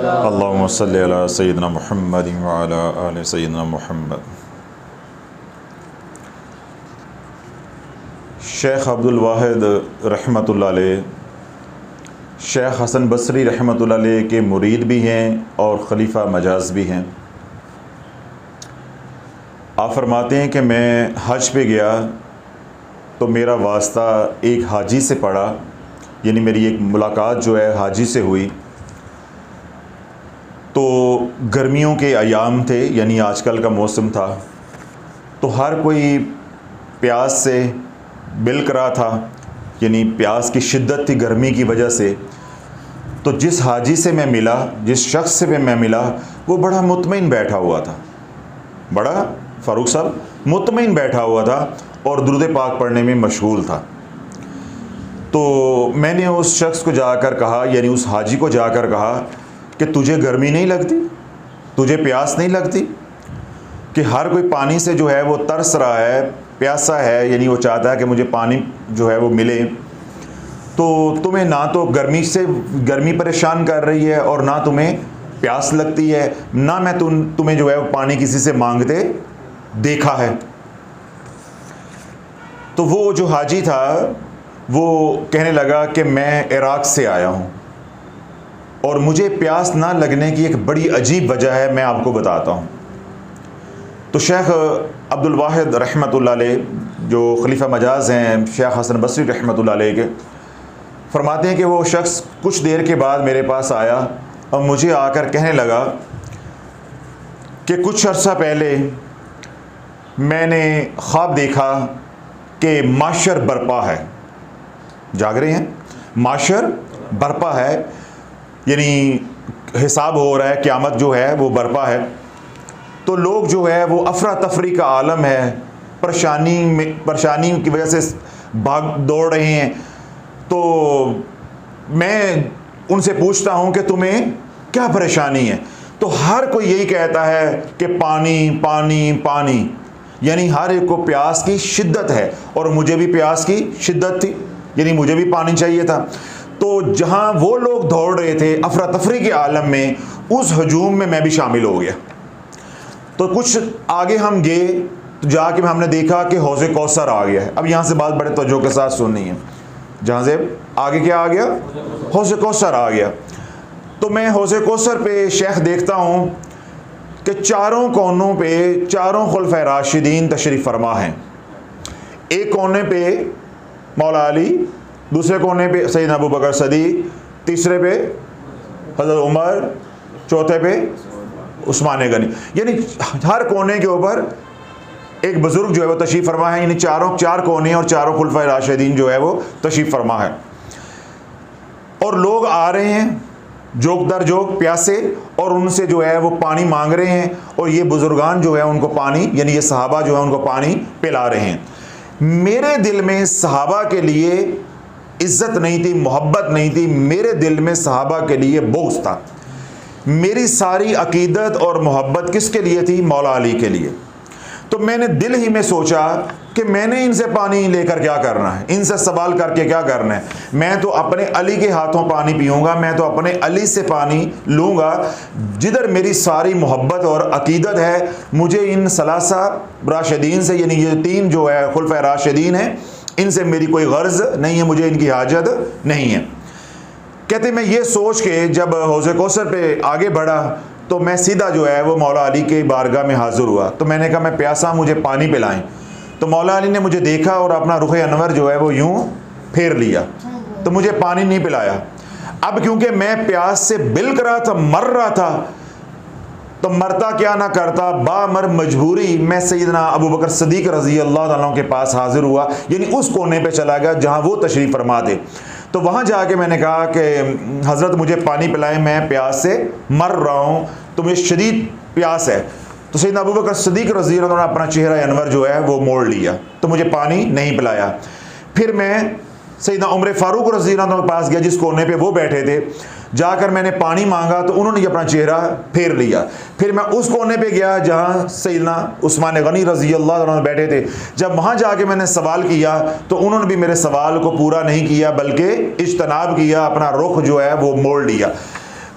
अल्लाहुम्मा सल्लि अला सय्यिदिना मुहम्मद व अला आलि सय्यिदिना मुहम्मद। शेख अब्दुल वाहिद रहमतुल्लाह अलैह शेख हसन बसरी रहमतुल्लाह अलैह के मुरीद भी हैं और ख़लीफ़ा मजाज भी हैं। आप फरमाते हैं कि मैं हज पे गया तो मेरा वास्ता एक हाजी से पड़ा, यानी मेरी एक मुलाकात जो है हाजी से हुई। तो गर्मियों के अयाम थे, यानी आजकल का मौसम था, तो हर कोई प्यास से बिलक रहा था, यानी प्यास की शिद्दत थी गर्मी की वजह से। तो जिस हाजी से मैं मिला, जिस शख्स से मैं मिला, वो बड़ा मुतमईन बैठा हुआ था, बड़ा फ़ारूक साहब मुतमईन बैठा हुआ था और दुरूद पाक पढ़ने में मशगूल था। तो मैंने उस शख्स को जाकर कहा, यानी उस हाजी को जाकर कहा कि तुझे गर्मी नहीं लगती, तुझे प्यास नहीं लगती? कि हर कोई पानी से जो है वो तरस रहा है, प्यासा है, यानी वो चाहता है कि मुझे पानी जो है वो मिले। तो तुम्हें ना तो गर्मी परेशान कर रही है और ना तुम्हें प्यास लगती है, ना मैं तुम्हें जो है वो पानी किसी से मांगते देखा है। तो वो जो हाजी था वो कहने लगा कि मैं इराक़ से आया हूँ और मुझे प्यास ना लगने की एक बड़ी अजीब वजह है, मैं आपको बताता हूँ। तो शेख अब्दुल वाहिद रहमतुल्लाह अलैह जो खलीफा मजाज हैं, शेख हसन बसरी रहमतुल्लाह अलैह के, फरमाते हैं कि वो शख्स कुछ देर के बाद मेरे पास आया और मुझे आकर कहने लगा कि कुछ अर्सा पहले मैंने ख्वाब देखा कि माशर बरपा है। जाग रहे हैं? माशर बरपा है, यानी हिसाब हो रहा है, क़यामत जो है वो बरपा है। तो लोग जो है वो अफरा तफरी का आलम है, परेशानी की वजह से भाग दौड़ रहे हैं। तो मैं उनसे पूछता हूँ कि तुम्हें क्या परेशानी है? तो हर कोई यही कहता है कि पानी पानी पानी, यानी हर एक को प्यास की शिद्दत है और मुझे भी प्यास की शिद्दत थी, यानी मुझे भी पानी चाहिए था। तो जहाँ वो लोग दौड़ रहे थे अफरा तफरी के आलम में, उस हजूम में मैं भी शामिल हो गया। तो कुछ आगे हम गए तो जाके हमने देखा कि हौज़े कौसर आ गया है। अब यहाँ से बात बड़े तवज्जो के साथ सुननी है। जहाँ से आगे क्या आ गया? हौज़े कौसर आ गया। तो मैं हौज़े कौसर पे शेख देखता हूँ कि चारों कोनों पे चारों खुलफ़ाए राशिदीन तशरीफ़ फरमा हैं। एक कोने पे मौला अली, दूसरे कोने पे सैयदना अबू बकर सदीक़, तीसरे पे हज़रत उमर, चौथे पे उस्मान गनी, यानी हर कोने के ऊपर एक बुज़ुर्ग जो है वो तशरीफ़ फरमा है, यानी चार कोने और चारों खुलफ़ाए राशिदीन जो है वो तशरीफ़ फरमा है। और लोग आ रहे हैं जोक दर जोक प्यासे और उनसे जो है वो पानी मांग रहे हैं और ये बुज़ुर्गान जो है उनको पानी, यानी ये सहाबा जो है उनको पानी पिला रहे हैं। मेरे दिल में सहाबा के लिए इज़्ज़त नहीं थी, मोहब्बत नहीं थी, मेरे दिल में सहाबा के लिए बोझ था। मेरी सारी अकीदत और मोहब्बत किसके लिए थी? मौला अली के लिए। तो मैंने दिल ही में सोचा कि मैंने इनसे पानी लेकर क्या करना है, इनसे सवाल करके क्या करना है। मैं तो अपने अली के हाथों पानी पीऊँगा, मैं तो अपने अली से पानी लूँगा। जिधर मेरी सारी मोहब्बत और अकीदत है, मुझे इन सलासा राशिदीन से, यानी ये तीन जो है खुलफ़ाए राशिदीन हैं, इनसे मेरी कोई गर्ज़ नहीं है, मुझे इनकी हाजत नहीं है। कहते मैं ये सोच के जब हौज़े कौसर पे आगे बढ़ा तो मैं सीधा जो है वो मौला अली के बारगाह में हाज़िर हुआ। तो मैंने कहा मैं प्यासा, मुझे पानी पिलाएं। तो मौला अली ने मुझे देखा और अपना रुख़ अनवर जो है वो यूं फेर लिया, तो मुझे पानी नहीं पिलाया। अब क्योंकि मैं प्यास से बिलक रहा था, मर रहा था, तो मरता क्या ना करता, बामर मजबूरी मैं सैयदना अबू बकर सदीक़ रज़ी अल्लाह ताला के पास हाज़िर हुआ, यानी उस कोने पे चला गया जहाँ वो तशरीफ़ फरमा थे। तो वहाँ जाके मैंने कहा कि हज़रत मुझे पानी पिलाएं, मैं प्यास से मर रहा हूँ, तो मुझे शदीद प्यास है। तो सैयदना अबू बकर सदीक़ रज़ी अल्लाह ताला ने अपना चेहरा अनवर जो है वो मोड़ लिया, तो मुझे पानी नहीं पिलाया। फिर मैं सैयदना उमर फ़ारूक रज़ी अल्लाह ताला के पास गया जिस कोने पे वो बैठे थे, जाकर मैंने पानी मांगा तो उन्होंने अपना चेहरा फेर लिया। फिर मैं उस कोने पे गया जहाँ सैयदना उस्मान गनी रज़ी अल्लाह अन्हु बैठे थे। जब वहाँ जाके मैंने सवाल किया तो उन्होंने भी मेरे सवाल को पूरा नहीं किया बल्कि इज्तनाब किया, अपना रुख जो है वो मोड़ लिया।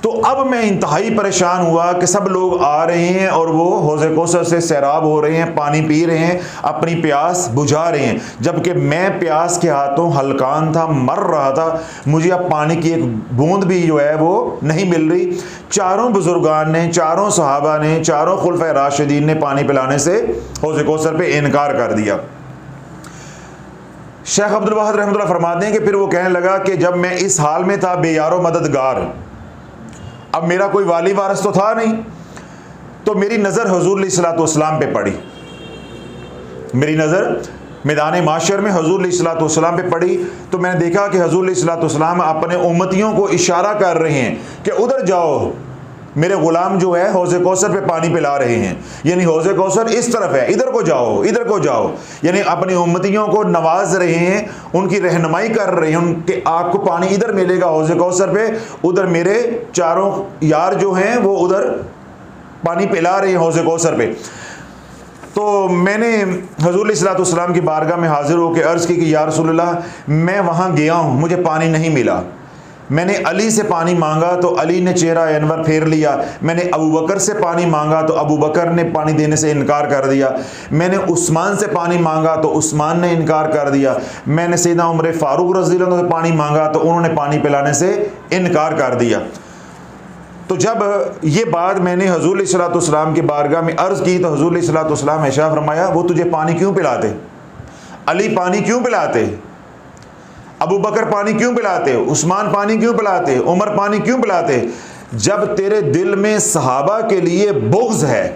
तो अब मैं इंतहाई परेशान हुआ कि सब लोग आ रहे हैं और वो हौज़े कौसर से सैराब हो रहे हैं, पानी पी रहे हैं, अपनी प्यास बुझा रहे हैं, जबकि मैं प्यास के हाथों हलकान था, मर रहा था। मुझे अब पानी की एक बूंद भी जो है वो नहीं मिल रही। चारों बुजुर्गान ने, चारों सहाबा ने, चारों खुलफाए राशिदीन ने पानी पिलाने से हौज़े कौसर पे इनकार कर दिया। शेख अब्दुल वाहिद रहमतुल्लाह फरमाते हैं कि फिर वो कहने लगा कि जब मैं इस हाल में था बेयारो मददगार, अब मेरा कोई वाली वारस तो था नहीं, तो मेरी नज़र हुज़ूर अलैहिस्सलातु वस्सलाम पे पड़ी। मेरी नज़र मैदान माशर में हुज़ूर अलैहिस्सलातु वस्सलाम पे पड़ी, तो मैंने देखा कि हुज़ूर अलैहिस्सलातु वस्सलाम अपने उम्मतियों को इशारा कर रहे हैं कि उधर जाओ, मेरे ग़ुलाम जो है हौज़े कौसर पे पानी पिला रहे हैं, यानी हौज़े कौसर इस तरफ है, इधर को जाओ, इधर को जाओ, यानी अपनी उम्मतियों को नवाज रहे हैं, उनकी रहनुमाई कर रहे हैं, उनके आपको पानी इधर मिलेगा हौज़े कौसर पे, उधर मेरे चारों यार जो हैं वो उधर पानी पिला रहे हैं हौज़े कौसर पे। तो मैंने हुज़ूर अलैहिस्सलातु वस्सलाम की बारगाह में हाज़िर होकर अर्ज़ की कि या रसूलल्लाह, मैं वहाँ गया हूँ, मुझे पानी नहीं मिला। मैंने अली से पानी मांगा तो अली ने चेहरा अनवर फेर लिया। मैंने अबू बकर से पानी मांगा तो अबू बकर ने पानी देने से इनकार कर दिया। मैंने उस्मान से पानी मांगा तो उस्मान ने इनकार कर दिया। मैंने सैयदना उमर फारूक रज़ियल्लाहु अन्हु से पानी मांगा तो उन्होंने पानी पिलाने से इनकार कर दिया। तो जब ये बात मैंने हुज़ूर अलैहिस्सलातु वस्सलाम की बारगाह में अर्ज़ की तो हुज़ूर अलैहिस्सलातु वस्सलाम ने इरशाद फरमाया, वो तुझे पानी क्यों पिलाते? अली पानी क्यों पिलाते? अबू बकर पानी क्यों पिलाते? उस्मान पानी क्यों पिलाते? उमर पानी क्यों पिलाते? जब तेरे दिल में सहाबा के लिए बुग़्ज़ है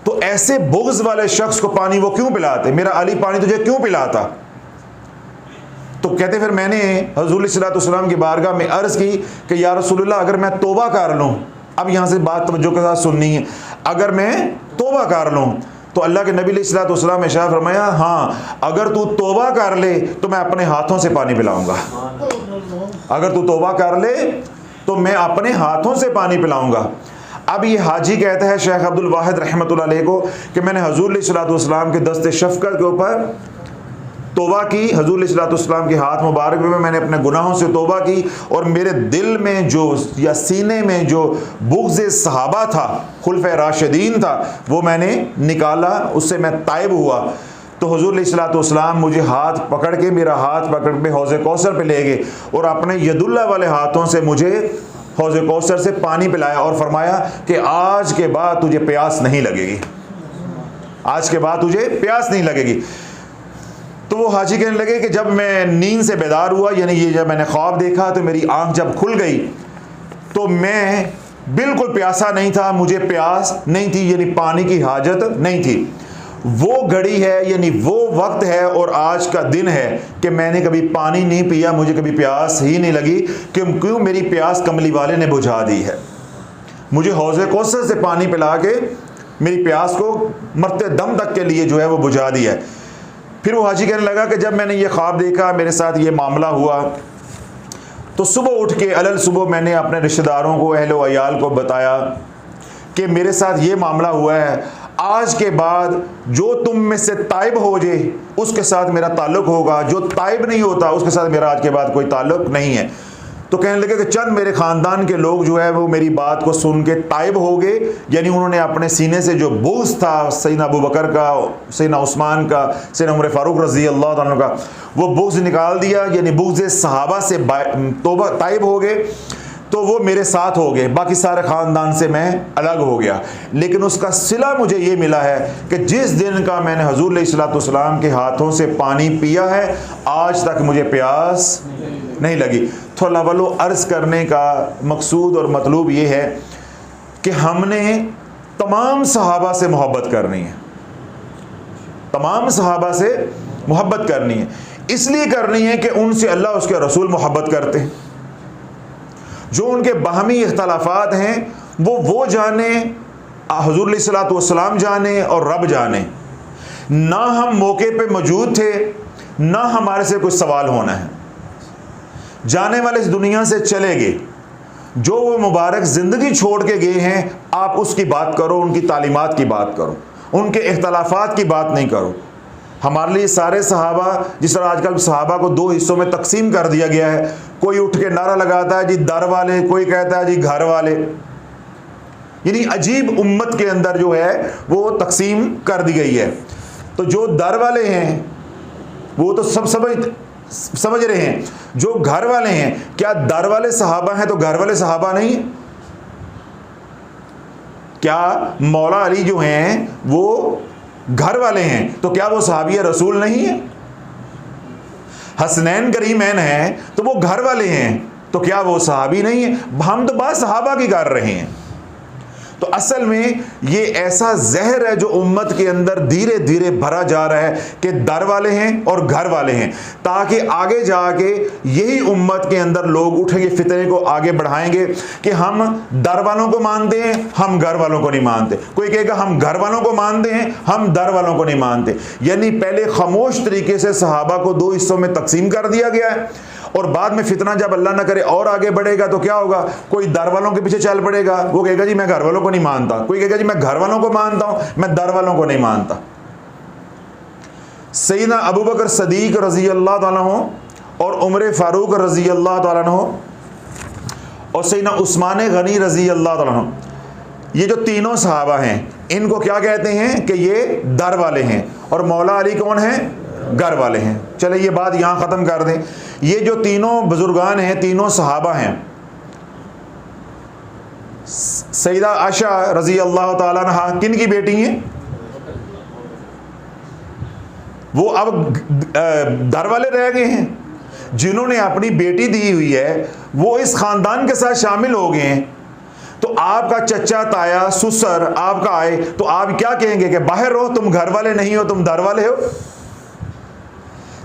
तो ऐसे बुग़्ज़ वाले शख्स को पानी वो क्यों पिलाते? मेरा अली पानी तुझे क्यों पिलाता? तो कहते फिर मैंने हुज़ूर अलैहिस्सलातु वस्सलाम की बारगाह में अर्ज़ की कि या रसूलल्लाह, अगर मैं तौबा कर लूँ, अब यहाँ से बात तवज्जो के साथ सुननी है, अगर मैं तौबा कर लूँ तो अल्लाह के नबी अलैहिस्सलातु वस्सलाम ने इरशाद फरमाया, हाँ अगर तू तौबा कर ले तो मैं अपने हाथों से पानी पिलाऊंगा। अगर तू तौबा कर ले तो मैं अपने हाथों से पानी पिलाऊंगा। अब ये हाजी कहता है शेख अब्दुल वाहिद रहमतुल्लाह अलैह को कि मैंने हुज़ूर अलैहिस्सलातु वस्सलाम के दस्ते शफ़क़त के ऊपर तौबा की, हुज़ूर अलैहिस्सलातु वस्सलाम के हाथ मुबारक में मैंने अपने गुनाहों से तौबा की, और मेरे दिल में जो या सीने में जो बुग़्ज़ सहाबा था, खुलफ़ाए राशिदीन था, वो मैंने निकाला, उससे मैं ताइब हुआ। तो हुज़ूर अलैहिस्सलातु वस्सलाम मुझे हाथ पकड़ के, मेरा हाथ पकड़ के हौज़े कौसर पे ले गए और अपने यदुल्लाह वाले हाथों से मुझे हौज़े कौसर से पानी पिलाया और फरमाया कि आज के बाद तुझे प्यास नहीं लगेगी, आज के बाद तुझे प्यास नहीं लगेगी। तो वो हाजी कहने लगे कि जब मैं नींद से बेदार हुआ, यानी ये जब मैंने ख्वाब देखा तो मेरी आंख जब खुल गई तो मैं बिल्कुल प्यासा नहीं था, मुझे प्यास नहीं थी, यानी पानी की हाजत नहीं थी। वो घड़ी है, यानी वो वक्त है और आज का दिन है कि मैंने कभी पानी नहीं पिया, मुझे कभी प्यास ही नहीं लगी, क्यों मेरी प्यास कमली वाले ने बुझा दी है। मुझे हौज़े कौसर से पानी पिला के मेरी प्यास को मरते दम तक के लिए जो है वो बुझा दिया है। फिर वो हाजी कहने लगा कि जब मैंने ये ख्वाब देखा, मेरे साथ ये मामला हुआ, तो सुबह उठ के अलल सुबह मैंने अपने रिश्तेदारों को, अहल व अयाल को बताया कि मेरे साथ ये मामला हुआ है, आज के बाद जो तुम में से ताइब हो जाए उसके साथ मेरा ताल्लुक़ होगा, जो ताइब नहीं होता उसके साथ मेरा आज के बाद कोई ताल्लुक़ नहीं है। तो कहने लगे कि चंद मेरे ख़ानदान के लोग जो है वो मेरी बात को सुन के ताइब हो गए, यानी उन्होंने अपने सीने से जो बुग़्ज़ था सैयदना अबू बकर का, सैयदना उस्मान का, सैयदना उमर फारूक रज़ियल्लाहु अन्हु का, वो बुग़्ज़ निकाल दिया, यानी बुग़्ज़ सहाबा से तौबा ताइब हो गए। तो वो मेरे साथ हो गए, बाकी सारे ख़ानदान से मैं अलग हो गया। लेकिन उसका सिला मुझे ये मिला है कि जिस दिन का मैंने हुज़ूर अलैहिस्सलातु वस्सलाम के हाथों से पानी पिया है, आज तक मुझे प्यास नहीं लगी। तो अव्वलो अर्ज़ करने का मकसूद और मतलूब ये है कि हमने तमाम सहाबा से मोहब्बत करनी है, तमाम सहाबा से मोहब्बत करनी है। इसलिए करनी है कि उनसे अल्लाह उसके रसूल मोहब्बत करते हैं। जो उनके बाहमी इख्तलाफात हैं वो जाने, हुज़ूर अलैहिस्सलातु वस्सलाम जाने और रब जाने। ना हम मौके पे मौजूद थे, ना हमारे से कोई सवाल होना है, जाने वाले इस दुनिया से चले गए। जो वो मुबारक ज़िंदगी छोड़ के गए हैं, आप उसकी बात करो, उनकी तालीमात की बात करो, उनके इख्तलाफात की बात नहीं करो। हमारे लिए सारे सहाबा, जिस तरह आजकल सहाबा को दो हिस्सों में तकसीम कर दिया गया है, कोई उठ के नारा लगाता है जी दर वाले, कोई कहता है जी घर वाले। यानी अजीब उम्मत के अंदर जो है वो तकसीम कर दी गई है। तो जो दर वाले हैं वो तो सब समझ रहे हैं, जो घर वाले हैं, क्या दर वाले सहाबा हैं तो घर वाले सहाबा नहीं है? क्या मौला अली जो हैं वो घर वाले हैं तो क्या वो सहाबी रसूल नहीं है? हसनैन करीमैन हैं तो वो घर वाले हैं तो क्या वो सहाबी नहीं है? हम तो बात सहाबा की कर रहे हैं। तो असल में ये ऐसा जहर है जो उम्मत के अंदर धीरे धीरे भरा जा रहा है कि दर वाले हैं और घर वाले हैं, ताकि आगे जाके यही उम्मत के अंदर लोग उठेंगे, फितरे को आगे बढ़ाएंगे कि हम दर वालों को मानते हैं, हम घर वालों को नहीं मानते। कोई कहेगा हम घर वालों को मानते हैं, हम दर वालों को नहीं मानते। यानी पहले खामोश तरीके से सहाबा को दो हिस्सों में तकसीम कर दिया गया है, और बाद में फितना जब अल्लाह ना करे और आगे बढ़ेगा तो क्या होगा? कोई दर वालों के पीछे चल पड़ेगा, वो कहेगा जी मैं घर वालों को नहीं मानता, कोई कहेगा जी मैं घर वालों को मानता हूं, मैं दर वालों को नहीं मानता। सैयदना अबू बकर सदीक रजी अल्लाह ताला अन्हु और उमर फारूक रजी अल्लाह ताला अन्हु और सैयदना उस्मान गनी रजी अल्लाह ताला अन्हु, ये जो तीनों सहाबा हैं इनको क्या कहते हैं कि ये दर वाले हैं, और मौला अली कौन है? घर वाले हैं। चले ये बात यहां ख़त्म कर दें। ये जो तीनों बुजुर्गान हैं, तीनों सहाबा हैं, सैयदा आयशा रजी अल्लाह ताला अन्हा किन की बेटी हैं? वो अब दर वाले रह गए हैं। जिन्होंने अपनी बेटी दी हुई है वो इस खानदान के साथ शामिल हो गए हैं। तो आपका चचा, ताया, ससुर आपका आए तो आप क्या कहेंगे कि बाहर रहो, तुम घर वाले नहीं हो, तुम दर वाले हो?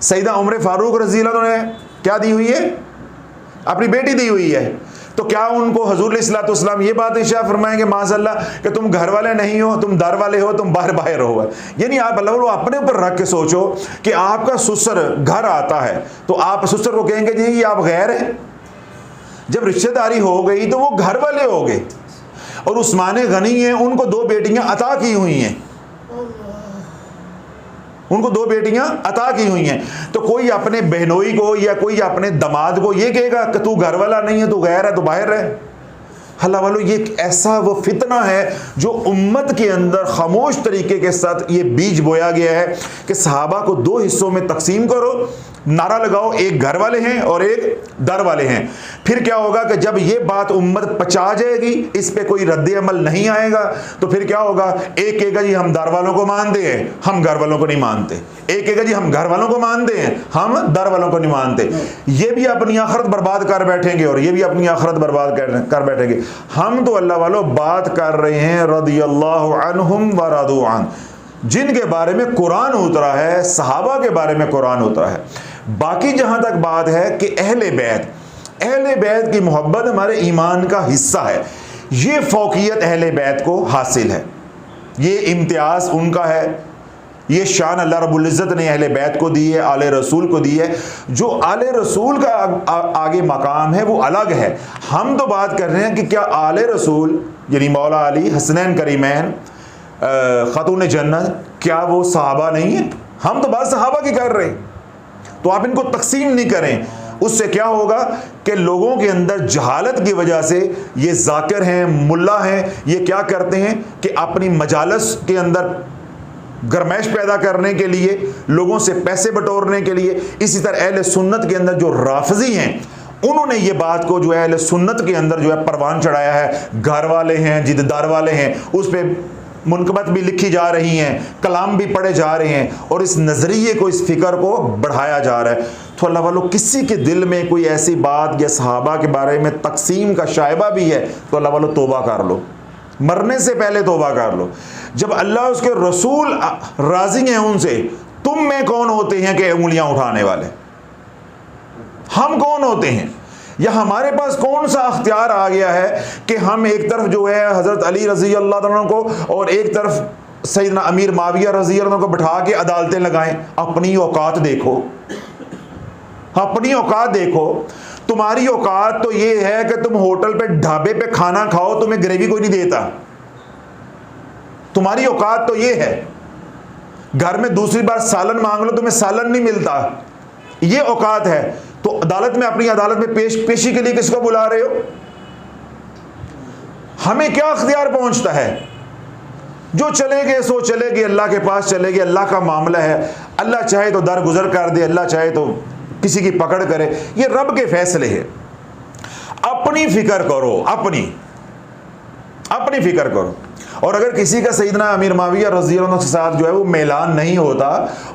सैयदा उमर फारूक रज़ी अल्लाह ने क्या दी हुई है? अपनी बेटी दी हुई है। तो क्या उनको हुज़ूर अलैहिस्सलातु वस्सलाम ये बात इरशाद फरमाएंगे माज़अल्लाह कि तुम घर वाले नहीं हो, तुम दर वाले हो, तुम बाहर हो? यानी आप अल्लाह को अपने ऊपर रख के सोचो कि आपका ससुर घर आता है तो आप ससुर को कहेंगे जी आप गैर हैं? जब रिश्तेदारी हो गई तो वो घर वाले हो गए। और उस्मान गनी हैं, उनको दो बेटियां अता की हुई हैं, उनको दो बेटियां अता की हुई हैं। तो कोई अपने बहनोई को या कोई अपने दामाद को ये कहेगा कि तू घर वाला नहीं है, तू गैर है, तू बाहर है? अल्लाह वालों, ये ऐसा वो फितना है जो उम्मत के अंदर खामोश तरीके के साथ ये बीज बोया गया है कि सहाबा को दो हिस्सों में तकसीम करो, नारा लगाओ एक घर वाले हैं और एक दर वाले हैं। फिर क्या होगा कि जब ये बात उम्मत पचा जाएगी, इस पे कोई रद्द अमल नहीं आएगा, तो फिर क्या होगा? एक कहेगा जी हम दर वालों को मानते हैं, हम घर वालों को नहीं मानते। एक कहेगा जी हम घर वालों को मानते हैं, हम दर वालों को नहीं मानते। ये भी अपनी आखिरत बर्बाद कर बैठेंगे और ये भी अपनी आखिरत बर्बाद कर बैठेंगे। हम तो अल्लाह वालों बात कर रहे हैं रदियल्लाहु अन्हुम व रदू अन, जिनके बारे में कुरान उतरा है, सहाबा के बारे में कुरान उतरा है। बाकी जहां तक बात है कि अहले बैत की मोहब्बत हमारे ईमान का हिस्सा है, ये फौकियत अहले बैत को हासिल है, ये इम्तियाज़ उनका है, ये शान अल्लाह रब्बुल इज़्ज़त ने अहले बैत को दी है, आले रसूल को दी है। जो आले रसूल का आगे मकाम है वो अलग है। हम तो बात कर रहे हैं कि क्या आले रसूल यानी मौला अली, हसनैन करीमैन, खातून जन्नत, क्या वो सहाबा नहीं है? हम तो बात सहाबा की कर रहे हैं। तो आप इनको तकसीम नहीं करें, उससे क्या होगा कि लोगों के अंदर जहालत की वजह से ये जाकिर हैं, मुल्ला हैं, ये क्या करते हैं कि अपनी मजालस के अंदर गरमैश पैदा करने के लिए, लोगों से पैसे बटोरने के लिए, इसी तरह अहले सुन्नत के अंदर जो राफजी हैं उन्होंने ये बात को जो है अहले सुन्नत के अंदर जो है परवान चढ़ाया है। घर वाले हैं, जिद्दार वाले हैं, उस पर मुनकबत भी लिखी जा रही हैं, कलाम भी पढ़े जा रहे हैं और इस नज़रिए को, इस फ़िक्र को बढ़ाया जा रहा है। तो अल्लाह वालों, किसी के दिल में कोई ऐसी बात या सहाबा के बारे में तकसीम का शायबा भी है तो अल्लाह वालों तौबा कर लो, मरने से पहले तौबा कर लो। जब अल्लाह उसके रसूल राज़ी हैं उनसे, तुम में कौन होते हैं कि उंगलियां उठाने वाले? हम कौन होते हैं? या हमारे पास कौन सा अख्तियार आ गया है कि हम एक तरफ जो है हज़रत अली रज़ी अल्लाह तआला को और एक तरफ सैयदना अमीर माविया रज़ी अल्लाह को बिठा के अदालतें लगाएं? अपनी औकात देखो, अपनी औकात देखो। तुम्हारी औकात तो ये है कि तुम होटल पे, ढाबे पे खाना खाओ, तुम्हें ग्रेवी कोई नहीं देता। तुम्हारी औकात तो ये है। घर में दूसरी बार सालन मांग लो, तुम्हें सालन नहीं मिलता, ये औकात है। तो अदालत में, अपनी अदालत में पेशी के लिए किसको बुला रहे हो? हमें क्या अख्तियार पहुंचता है? जो चले गए सो चले गए, अल्लाह के पास चले गए, अल्लाह का मामला है। अल्लाह चाहे तो दरगुजर कर दे, अल्लाह चाहे तो किसी की पकड़ करे, ये रब के फैसले हैं। अपनी फिक्र करो, अपनी फिक्र करो। और अगर किसी का सैयदना अमीर माविया रज़ी अल्लाह के साथ जो है वो मैलान नहीं होता,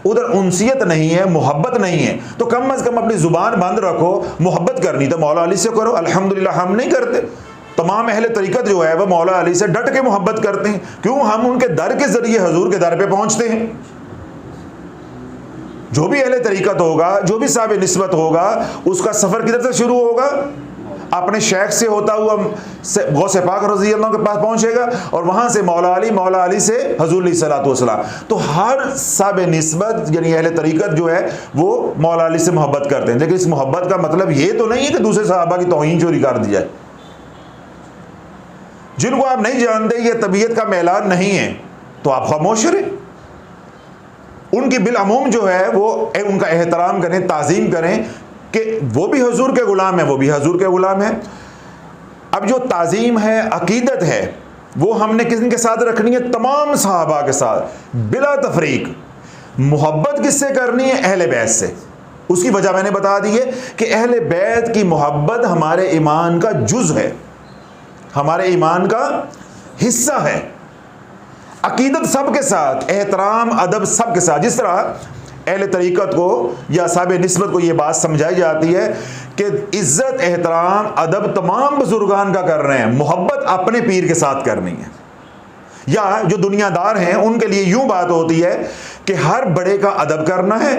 उधर उनसियत नहीं है, मोहब्बत नहीं है, तो कम अज़ कम अपनी ज़ुबान बंद रखो। मोहब्बत करनी तो मौला अली से करो। अल्हम्दुलिल्लाह हम नहीं करते। तमाम अहले तरीक़त जो है वह मौला अली से डट के मोहब्बत करते हैं। क्यों? हम उनके दर के ज़रिए हजूर के दर पे पहुँचते हैं। जो भी अहले तरीक़त होगा, जो भी साहिब निस्बत होगा, उसका सफ़र किधर से शुरू होगा? अपने शेख से होता हुआ गौसे पाक रज़ी अल्लाह के पास पहुंचेगा, और वहां से मौला अली से हजूर अलैहिस्सलातु वस्सलाम। तो हर साहिब निस्बत यानी अहले तरीक़त जो है वो मौला अली से मोहब्बत करते हैं। लेकिन इस मोहब्बत का मतलब ये तो नहीं है कि दूसरे सहाबा की तौहीन चोरी कर दी जाए। जिनको आप नहीं जानते, ये तबीयत का मैलान नहीं है, तो आप खामोश रहे। उनकी बिलअमूम जो है वो उनका एहतराम करें, ताज़ीम करें कि वो भी हुजूर के ग़ुलाम है, वो भी हुजूर के ग़ुलाम है। अब जो ताज़ीम है, अकीदत है, वो हमने किसके साथ रखनी है? तमाम सहाबा के साथ बिला तफरीक। मोहब्बत किससे करनी है? अहले बैत से। उसकी वजह मैंने बता दी है कि अहले बैत की मोहब्बत हमारे ईमान का जुज़ है, हमारे ईमान का हिस्सा है। अकीदत सबके साथ, एहतराम अदब सबके साथ। जिस तरह अहले तरीक़त को या साहिब निस्बत को ये बात समझाई जाती है कि इज़्ज़त, एहतराम, अदब तमाम बुजुर्गान का कर रहे हैं, मोहब्बत अपने पीर के साथ करनी है। या जो दुनियादार हैं उनके लिए यूं बात होती है कि हर बड़े का अदब करना है,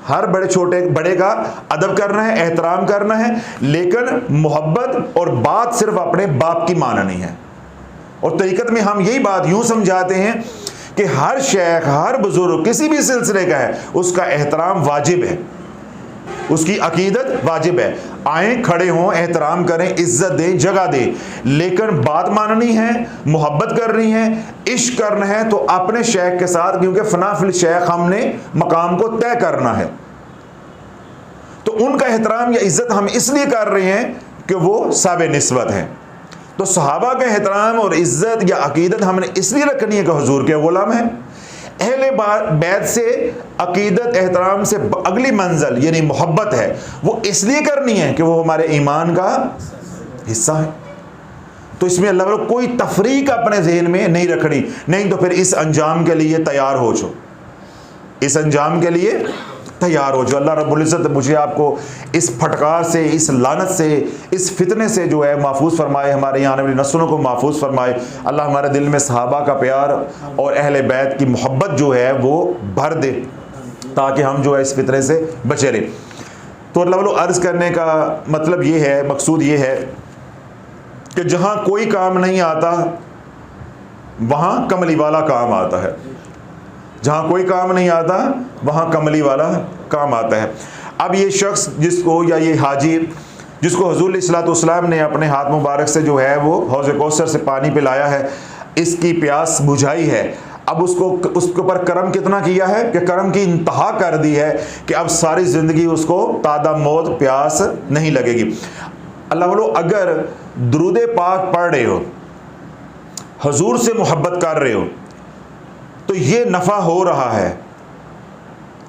हर बड़े का अदब करना है, एहतराम करना है, लेकिन मोहब्बत और बात सिर्फ अपने बाप की माननी है। और तरीक़त में हम यही बात यूं समझाते हैं कि हर शेख, हर बुजुर्ग किसी भी सिलसिले का है, उसका एहतराम वाजिब है, उसकी अकीदत वाजिब है। आए, खड़े हों, एहतराम करें, इज्जत दें, जगह दें, लेकिन बात माननी है, मोहब्बत करनी है, इश्क करना है तो अपने शेख के साथ, क्योंकि फनाफिल शेख हमने मकाम को तय करना है। तो उनका एहतराम या इज्जत हम इसलिए कर रहे हैं कि वो साहिब निस्बत हैं। तो सहाबा का एहतराम और इज्जत या अकीदत हमने इसलिए रखनी है कि हुजूर के ग़ुलाम है। अहले बैत से अकीदत, एहतराम से अगली मंजिल यानी मोहब्बत है, वो इसलिए करनी है कि वो हमारे ईमान का हिस्सा है। तो इसमें अल्लाह वालों कोई तफरीक अपने जहन में नहीं रखनी, नहीं तो फिर इस अंजाम के लिए तैयार हो जो, इस अंजाम के लिए तैयार हो जो। अल्लाह रब्बुल इज़्ज़त मुझे आपको इस फटकार से, इस लानत से, इस फितने से जो है महफूज फरमाए, हमारे यहाँ आने वाली नस्लों को महफूज फरमाए। अल्लाह हमारे दिल में सहाबा का प्यार और अहले बैत की मोहब्बत जो है वो भर दे, ताकि हम जो है इस फितने से बचे रहें। तो अल्लाह वालों अर्ज़ करने का मतलब ये है, मकसूद ये है कि जहाँ कोई काम नहीं आता वहाँ कमली वाला काम आता है, जहाँ कोई काम नहीं आता वहाँ कमली वाला काम आता है। अब ये शख्स जिसको, या ये हाजी जिसको हुज़ूर अलैहिस्सलाम ने अपने हाथ मुबारक से जो है वो हौज़ कौसर से पानी पिलाया है, इसकी प्यास बुझाई है। अब उसके ऊपर करम कितना किया है कि करम की इंतहा कर दी है कि अब सारी ज़िंदगी उसको तादा मौत प्यास नहीं लगेगी। अल्लाह वालों अगर दुरूद पाक पढ़ रहे हो, हुज़ूर से मोहब्बत कर रहे हो, तो ये नफ़ा हो रहा है,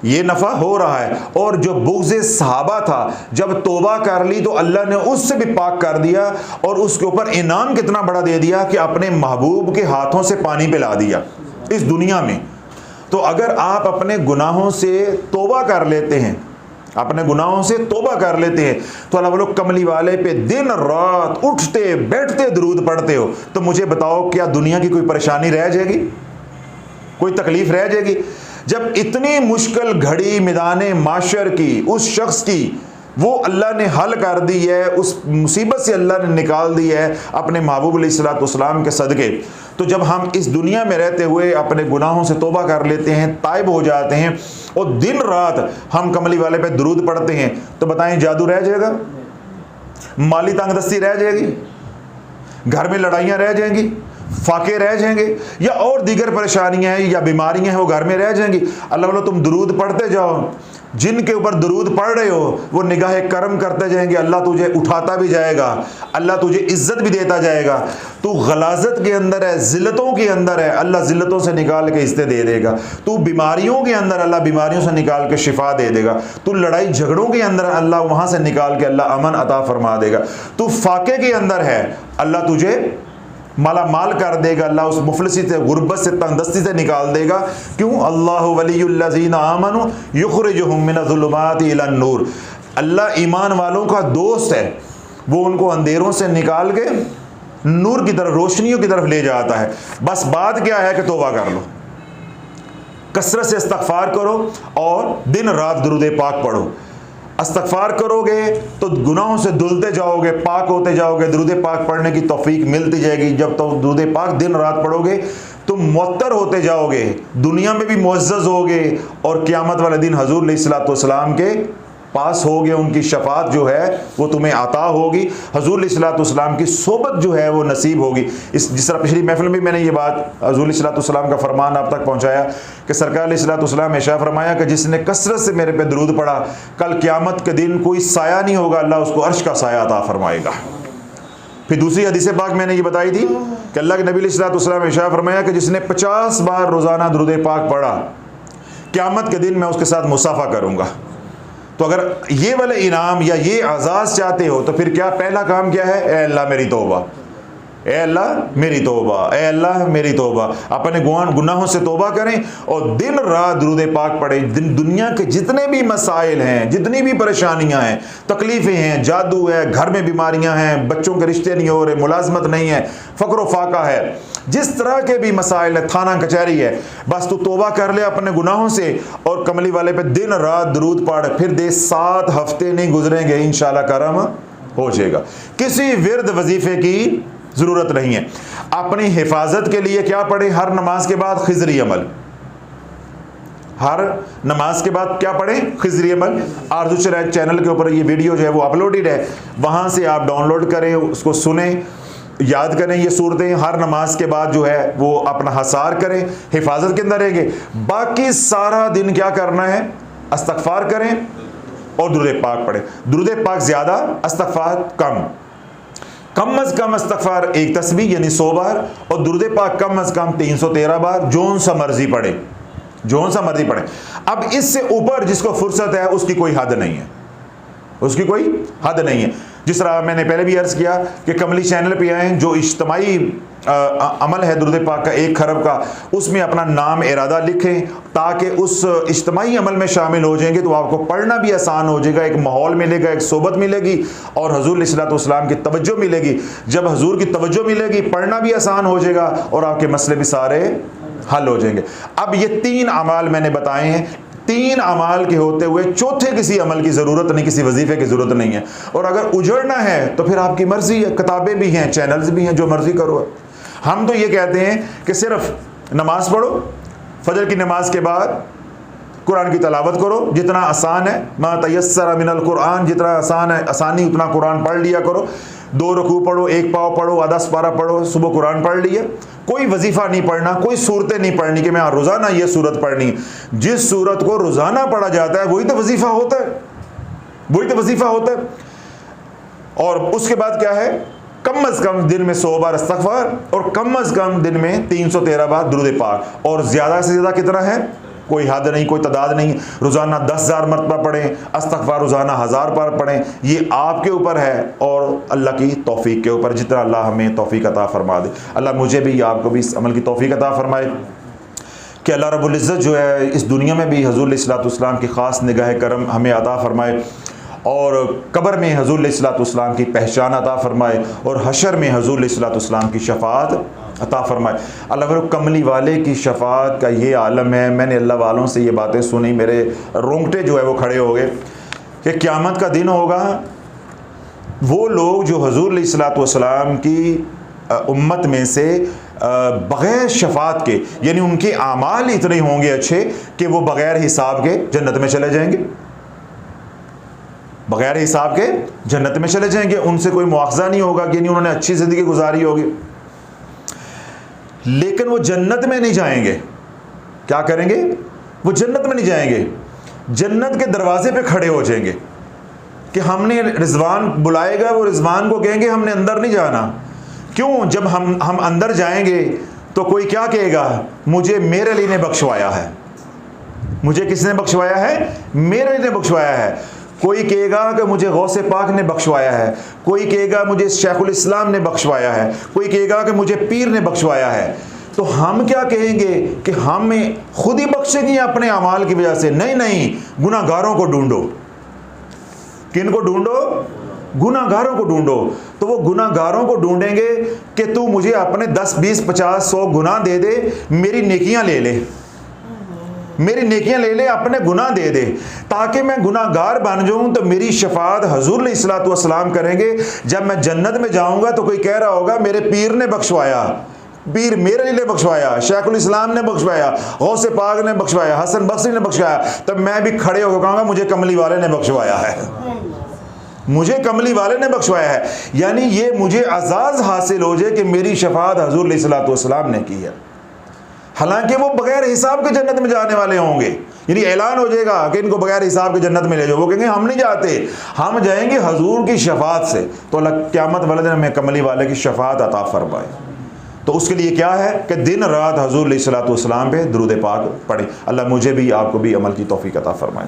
ये नफ़ा हो रहा है। और जो बुग़्ज़ सहाबा था, जब तौबा कर ली तो अल्लाह ने उससे भी पाक कर दिया, और उसके ऊपर इनाम कितना बड़ा दे दिया कि अपने महबूब के हाथों से पानी पिला दिया इस दुनिया में। तो अगर आप अपने गुनाहों से तौबा कर लेते हैं, अपने गुनाहों से तौबा कर लेते हैं, तो अल्लाह वालों कमली वाले पे दिन रात उठते बैठते दुरूद पढ़ते हो, तो मुझे बताओ क्या दुनिया की कोई परेशानी रह जाएगी, कोई तकलीफ रह जाएगी? जब इतनी मुश्किल घड़ी मैदाने माशर की उस शख्स की वो अल्लाह ने हल कर दी है, उस मुसीबत से अल्लाह ने निकाल दी है अपने महबूब अलैहिस्सलाम के सदक़े। तो जब हम इस दुनिया में रहते हुए अपने गुनाहों से तौबा कर लेते हैं, ताइब हो जाते हैं, और दिन रात हम कमली वाले पे दुरूद पढ़ते हैं, तो बताएं जादू रह जाएगा? माली तंगदस्ती रह जाएगी? घर में लड़ाइयाँ रह जाएंगी? फाके रह जाएंगे? या और दीगर परेशानियां हैं या बीमारियां हैं वो घर में रह जाएंगी? अल्लाह वालों तुम दुरूद पढ़ते जाओ, जिनके ऊपर दरूद पढ़ रहे हो वो निगाह करम करते जाएंगे, अल्लाह तुझे उठाता भी जाएगा, अल्लाह तुझे इज्जत भी देता जाएगा। तू गलाजत के अंदर है, जिल्लतों के अंदर है, अल्लाह जिल्लतों से निकाल के इज्जत दे देगा। तू बीमारियों के अंदर, अल्लाह बीमारियों से निकाल के शिफा दे देगा। तू लड़ाई झगड़ों के अंदर, अल्लाह वहाँ से निकाल के अल्लाह अमन अता फरमा देगा। तू फाके के अंदर है, अल्लाह तुझे माला माल कर देगा, अल्लाह उस मुफलिसी से, गुर्बत से, तंगदस्ती से निकाल देगा। क्यों? अल्लाहु वलियुल्लज़ीना आमनु युखरिजुहुम मिनज़्ज़ुलुमाति इलन नूर। अल्लाह ईमान वालों का दोस्त है, वो उनको अंधेरों से निकाल के नूर की तरफ, रोशनियों की तरफ ले जाता है। बस बात क्या है कि तौबा कर लो, कसरत से इस्तग़फ़ार करो और दिन रात दुरूद पाक पढ़ो। इस्तग़फ़ार करोगे तो गुनाहों से धुलते जाओगे, पाक होते जाओगे, दुरूद पाक पढ़ने की तौफीक मिलती जाएगी। जब तो दुरूद पाक दिन रात पढ़ोगे तुम मुअत्तर होते जाओगे, दुनिया में भी मुअज़्ज़ज़ होगे और क़यामत वाले दिन हज़ूर अलैहिस्सलातु वस्सलाम के पास होगे। उनकी शफ़ाअत जो है वो तुम्हें अता होगी, हज़ूर अलैहिस्सलातु वस्सलाम की सोबत जो है वो नसीब होगी। जिस तरह पिछली महफिल में मैंने ये बात हज़ूर अलैहिस्सलातु वस्सलाम का फरमान आप तक पहुँचाया कि सरकार अलैहिस्सलातु वस्सलाम ने इरशाद फरमाया कि जिसने कसरत से मेरे पे दरूद पढ़ा, कल क़यामत के दिन कोई साया नहीं होगा, अल्लाह उसको अर्श का साया अता फरमाएगा। फिर दूसरी हदीस पाक मैंने ये बताई थी कि अल्लाह के नबी अलैहिस्सलातु वस्सलाम ने इरशाद फरमाया कि जिसने 50 बार रोज़ाना दरूद पाक पढ़ा, क़यामत के दिन मैं उसके साथ मुसाफ़ा करूँगा। तो अगर ये वाले इनाम या ये आज़ाज़ चाहते हो तो फिर क्या पहला काम क्या है? ए अल्लाह मेरी तौबा, ए अल्लाह मेरी तौबा, ए अल्लाह मेरी तौबा। अपने गुनाहों से तौबा करें और दिन रात दुरूद पाक पढ़ें। दुनिया के जितने भी मसाइल हैं, जितनी भी परेशानियां हैं, तकलीफ़ें हैं, जादू है, घर में बीमारियां हैं, बच्चों के रिश्ते नहीं हो रहे, मुलाजमत नहीं है, फ़क्र फाका है, जिस तरह के भी मसाइल है, थाना कचहरी है, बस तू तौबा कर ले अपने गुनाहों से और कमली वाले पे दिन रात दुरूद पढ़। फिर दे 7 हफ्ते नहीं गुजरेंगे, इंशाल्लाह करम हो जाएगा। किसी विर्द वजीफे की ज़रूरत नहीं है। अपनी हिफाजत के लिए क्या पढ़े? हर नमाज के बाद खिज़री अमल, हर नमाज के बाद क्या पढ़ें? खिज़री अमल। आरज़ू चराइद चैनल के ऊपर ये वीडियो जो है वो अपलोडेड है, वहाँ से आप डाउनलोड करें, उसको सुने, याद करें ये सूरतें। हर नमाज के बाद जो है वो अपना हसार करें, हिफाजत के अंदर रहेंगे। बाकी सारा दिन क्या करना है? इस्तग़फ़ार करें और दुरूद पाक पढ़ें। दुरूद पाक ज़्यादा, इस्तग़फ़ार कम अज़ कम इस्तग़फ़ार 1 तस्बीह यानी 100 बार और दुरूद पाक कम अज़ कम 313 बार, जोन सा मर्जी पढ़े, जोन सा मर्जी पढ़े। अब इससे ऊपर जिसको फुर्सत है उसकी कोई हद नहीं है, उसकी कोई हद नहीं है। जिस तरह मैंने पहले भी अर्ज़ किया कि कमली चैनल पे आएँ, जो इज्तिमाई अमल है दुरूद पाक का 1 खरब का, उसमें अपना नाम इरादा लिखें ताकि उस इज्तिमाई अमल में शामिल हो जाएंगे तो आपको पढ़ना भी आसान हो जाएगा, एक माहौल मिलेगा, एक सोबत मिलेगी और हज़ूर अलैहिस्सलातु वस्सलाम की तवज्जो मिलेगी। जब हज़ूर की तवज्जो मिलेगी, पढ़ना भी आसान हो जाएगा और आपके मसले भी सारे हल हो जाएंगे। अब ये 3 अमाल मैंने बताए हैं, 3 अमाल के होते हुए चौथे किसी अमल की ज़रूरत नहीं, किसी वजीफ़े की ज़रूरत नहीं है। और अगर उजड़ना है तो फिर आपकी मर्ज़ी है, किताबें भी हैं, चैनल्स भी हैं, जो मर्ज़ी करो। हम तो ये कहते हैं कि सिर्फ नमाज पढ़ो, फजर की नमाज के बाद कुरान की तलावत करो, जितना आसान है, मा तयस्सर मिनल कुरान, जितना आसान है, आसानी उतना कुरान पढ़ लिया करो। 2 रुकू पढ़ो, 1 पाव पढ़ो, आधा पारा पढ़ो, सुबह कुरान पढ़ लिया। कोई वजीफ़ा नहीं पढ़ना, कोई सूरतें नहीं पढ़नी कि मैं रोज़ाना ये सूरत पढ़नी है। जिस सूरत को रोज़ाना पढ़ा जाता है वही तो वजीफ़ा होता है, वही तो वजीफ़ा होता है। और उसके बाद क्या है? कम अज़ कम दिन में 100 बार इस्तग़फ़ार और कम अज़ कम दिन में 313 बार दुरूद पाक। और ज़्यादा से ज़्यादा कितना है? कोई हद नहीं, कोई तादाद नहीं। रोज़ाना 10,000 मरतबा पढ़ें, इस्तग़फ़ार रोज़ाना 1000 बार पढ़ें। ये आपके ऊपर है और अल्लाह की तौफ़ीक़ के ऊपर, जितना अल्लाह हमें तौफ़ीक़ अता फ़रमा दे। अल्लाह मुझे भी आपको भी इस अमल की तौफ़ीक़ अता फ़रमाए कि अल्लाह रब्बुल इज़्ज़त जो है इस दुनिया में भी हज़ूर अलैहिस्सलातु वस्सलाम की ख़ास निगाह करम हमें अता फ़रमाए और कब्र में हज़ूर अलैहिस्सलातु वस्सलाम की पहचान अता फ़रमाए और हशर में हज़ूर अलैहिस्सलातु वस्सलाम की शफ़ाअत अता फ़रमाए। अल्लाह वो कमली वाले की शफ़ाअत का ये आलम है। मैंने अल्लाह वालों से ये बातें सुनी, मेरे रोंगटे जो है वो खड़े हो गए कि क़यामत का दिन होगा, वो लोग जो हज़ूर अलैहिस्सलातु वस्सलाम की उम्मत में से बग़ैर शफ़ाअत के, यानी उनके आमाल इतने होंगे अच्छे कि वो बग़ैर हिसाब के जन्नत में चले जाएंगे, बग़ैर हिसाब के जन्नत में चले जाएंगे। उनसे कोई मुआख़ज़ा नहीं होगा कि नहीं उन्होंने अच्छी ज़िंदगी गुजारी होगी। लेकिन वो जन्नत में नहीं जाएंगे। क्या करेंगे? वो जन्नत में नहीं जाएंगे। जन्नत के दरवाजे पे खड़े हो जाएंगे कि हमने रिजवान बुलाएगा, वो रिजवान को कहेंगे हमने अंदर नहीं जाना। क्यों? जब हम अंदर जाएंगे तो कोई क्या कहेगा? मुझे मेरे अली ने बख्शवाया है। मुझे किसने बख्शवाया है? मेरे अली ने बख्शवाया है। कोई कहेगा कि मुझे गौसे पाक ने बख्शवाया है, कोई कहेगा मुझे शेखुल इस्लाम ने बख्शवाया है, कोई कहेगा कि मुझे पीर ने बख्शवाया है। तो हम क्या कहेंगे कि हमें खुद ही बख्शेंगे अपने अमाल की वजह से? नहीं नहीं, गुनाहगारों को ढूंढो। किन को ढूंढो? गुनाहगारों को ढूंढो। तो वो गुनाहगारों को ढूंढेंगे कि तू मुझे अपने 10 20 50 100 गुनाह दे दे, मेरी नेकियां ले ले, मेरी नेकियां ले ले, अपने गुनाह दे दे, ताकि मैं गुनाहगार बन जाऊं। तो मेरी शफाअत हुजूर अलैहिस्सलातु वस्सलाम करेंगे। जब मैं जन्नत में जाऊंगा तो कोई कह रहा होगा मेरे पीर ने बख्शवाया, पीर मेरे लिए बख्शवाया, शेखुल इस्लाम ने बख्शवाया, गौसे पाक ने बख्शवाया, हसन बख्शी ने बख्शवाया। तब मैं भी खड़े होकर कहूँगा मुझे कमली वाले ने बख्शवाया है, मुझे कमली वाले ने बख्शवाया है। यानी ये मुझे अजाज़ हासिल हो जाए कि मेरी शफाअत हुजूर अलैहिस्सलातु वस्सलाम ने की है। हालांकि वो बगैर हिसाब के जन्नत में जाने वाले होंगे। यानी ऐलान हो जाएगा कि इनको बगैर हिसाब के जन्नत में ले जाओ। वो कहेंगे हम नहीं जाते, हम जाएंगे हुजूर की शफाअत से। तो अल्लाह क़यामत वाले दिन हमें कमली वाले की शफाअत अता फरमाए। तो उसके लिए क्या है कि दिन रात हुजूर अलैहिस्सलातु वस्सलाम पे दुरूद पाक पढ़े। अल्लाह मुझे भी आपको भी अमल की तौफीक अता फरमाए।